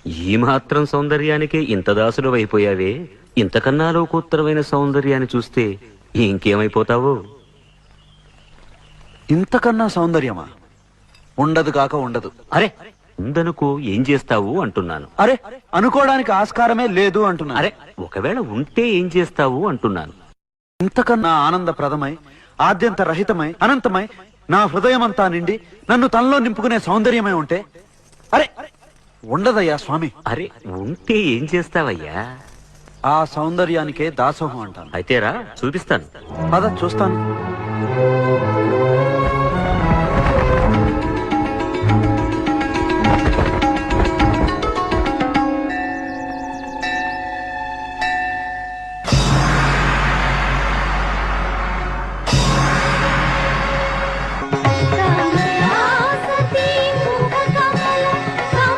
ఈ మాత్రం సౌందర్యానికే ఇంత దాసుడు అయిపోయావే, ఇంతకన్నా లోకోత్తరమైన సౌందర్యాన్ని చూస్తే ఇంకేమైపోతావో. ఇంతకన్నా సౌందర్యమా? ఉండదు కాక ఉండదు. అరే ఉందనుకో ఏం చేస్తావు అంటున్నాను. అరే అనుకోవడానికి ఆస్కారమే లేదు అంటున్నా. అరే ఒకవేళ ఉంటే ఏం చేస్తావు అంటున్నాను. ఇంతకన్నా ఆనందప్రదమై, ఆద్యంత రహితమై, అనంతమై, నా హృదయమంతా నిండి నన్ను తనలో నింపుకునే సౌందర్యమై ఉంటే అరే ఉండదయ్యా స్వామి. అరే ఉంటే ఏం చేస్తావయ్యా? ఆ సౌందర్యానికే దాసోహం అంటాను. అయితేరా చూపిస్తాను. పద చూస్తాను.